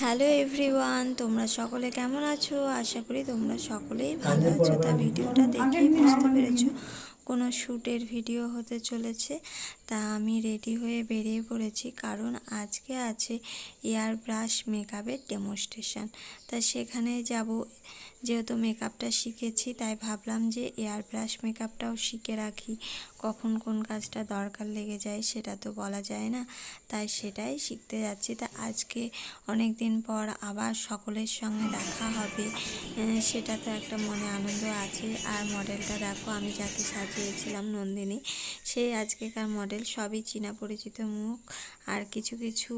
Hello everyone, তোমরা সকলে কেমন আছো? আশা করি তোমরা সকলেই ভালো আছো। তা ভিডিওটা দেখেই বুঝতে পেরেছো কোনো শ্যুটের ভিডিও হতে চলেছে। তা আমি রেডি হয়ে বেরিয়ে পড়েছি, কারণ আজকে আছে এয়ার ব্রাশ মেকআপের ডেমনস্ট্রেশন। তা সেখানে যাব। যেহেতু মেকআপটা শিখেছি, তাই ভাবলাম যে এয়ার ব্রাশ মেকআপটাও শিখে রাখি। কখন কোন কাজটা দরকার লেগে যায় সেটা তো বলা যায় না, তাই সেটাই শিখতে যাচ্ছি। তা আজকে অনেক দিন পর আবার সকলের সঙ্গে দেখা হবে, সেটা তো একটা মনে আনন্দ আছে। আর মডেলটা দেখো, আমি যাকে সাজিয়েছিলাম নন্দিনী, সেই আজকেকার মডেল। সবই চীনা পরিচিত মুখ, আর কিছু কিছু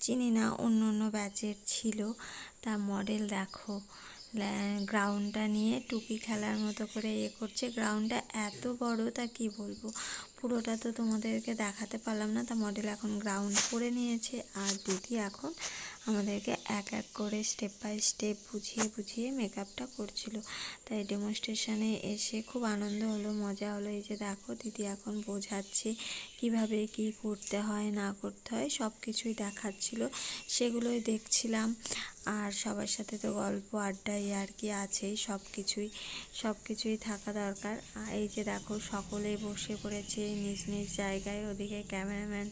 চিনি না, অন্য অন্য ব্যাচের ছিল। তা মডেল দেখো গ্রাউন্ডটা নিয়ে টুপি খেলার মতো করে করছে। গ্রাউন্ডটা এত বড়, তা কি বলবো, পুরোটা তো তোমাদেরকে দেখাতে পারলাম না। তা মডেল এখন গ্রাউন্ড করে নিয়েছে, আর দিদি এখন আমাদেরকে এক এক করে স্টেপ বাই স্টেপ বুঝিয়ে বুঝিয়ে মেকআপটা করছিল। তাই ডেমনস্ট্রেশনে এসে খুব আনন্দ হলো, মজা হলো। এই যে দেখো, দিদি এখন বোঝাচ্ছে কিভাবে কি করতে হয় না করতে হয়, সব কিছুই দেখাচ্ছিল, সেগুলোই দেখছিলাম। আর সবার সাথে তো গল্প আড্ডাই আর কি আছেই, সব কিছুই থাকা দরকার। এই যে দেখো, সকলেই বসে পড়েছে নিজ নিজ জায়গায়। ওদিকে ক্যামেরাম্যান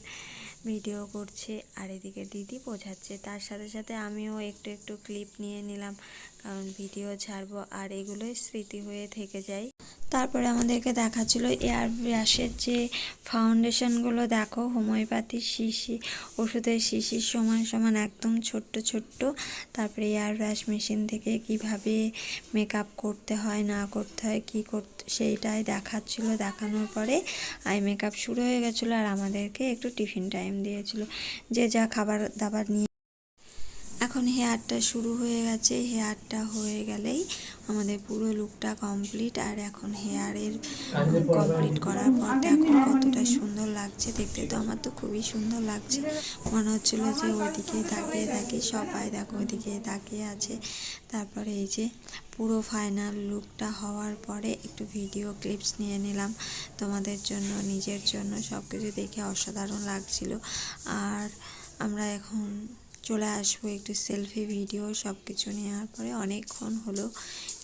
ভিডিও করছে, আর এদিকে দিদি বোঝাচ্ছে। তার সাথে সাথে আমিও একটু একটু ক্লিপ নিয়ে নিলাম, কারণ ভিডিও ছাড়বো আর এগুলোই স্মৃতি হয়ে থেকে যায়। তারপরে আমাদেরকে দেখাচ্ছিল এয়ার ব্রাশের যে ফাউন্ডেশনগুলো। দেখো, হোমিওপ্যাথি শিশি, ওষুধের শিশির সমান সমান একদম ছোট্ট ছোট্ট। তারপরে এয়ার ব্রাশ মেশিন থেকে কিভাবে মেকআপ করতে হয় না করতে হয়, কী করতে, সেইটাই দেখাচ্ছিল। দেখানোর পরে আই মেকআপ শুরু হয়ে গেছিলো, আর আমাদেরকে একটু টিফিন টাইম দিয়েছিল, যে যা খাবার দাবার নিয়ে। এখন হেয়ারটা শুরু হয়ে গেছে। হেয়ারটা হয়ে গেলেই আমাদের পুরো লুকটা কমপ্লিট। আর এখন হেয়ারের কমপ্লিট করার পর দেখো কতটা সুন্দর লাগছে দেখতে। তো আমার তো খুবই সুন্দর লাগছে, মনে হচ্ছিলো যে ওইদিকে তাকিয়ে থাকি। সবাই দেখো ওইদিকে তাকিয়ে আছে। তারপরে এই যে পুরো ফাইনাল লুকটা হওয়ার পরে একটু ভিডিও ক্লিপস নিয়ে নিলাম তোমাদের জন্য, নিজের জন্য। সব কিছু দেখে অসাধারণ লাগছিল। আর আমরা এখন চলে আসবো একটু সেলফি ভিডিও সব কিছু নেওয়ার পরে। অনেকক্ষণ হলো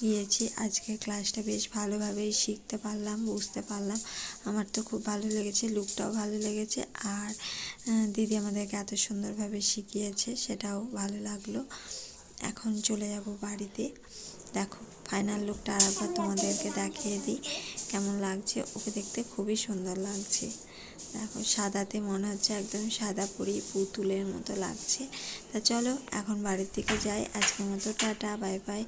গিয়েছি। আজকে ক্লাসটা বেশ ভালোভাবেই শিখতে পারলাম, বুঝতে পারলাম। আমার তো খুব ভালো লেগেছে, লুকটাও ভালো লেগেছে। আর দিদি আমাদেরকে এত সুন্দরভাবে শিখিয়েছে, সেটাও ভালো লাগলো। এখন চলে যাব বাড়িতে। দেখো ফাইনাল লুকটা আরেকবার তোমাদেরকে দেখিয়ে দিই কেমন লাগছে। ওকে দেখতে খুবই সুন্দর লাগছে। দেখো সাদাতে মনে হচ্ছে একদম সাদা পরি পুতুলের মতো লাগছে। তা চলো এখন বাড়ির দিকে যাই। আজকের মতো টাটা, বাই বাই।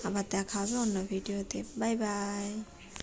আবার দেখা হবে অন্য ভিডিওতে। Bye bye.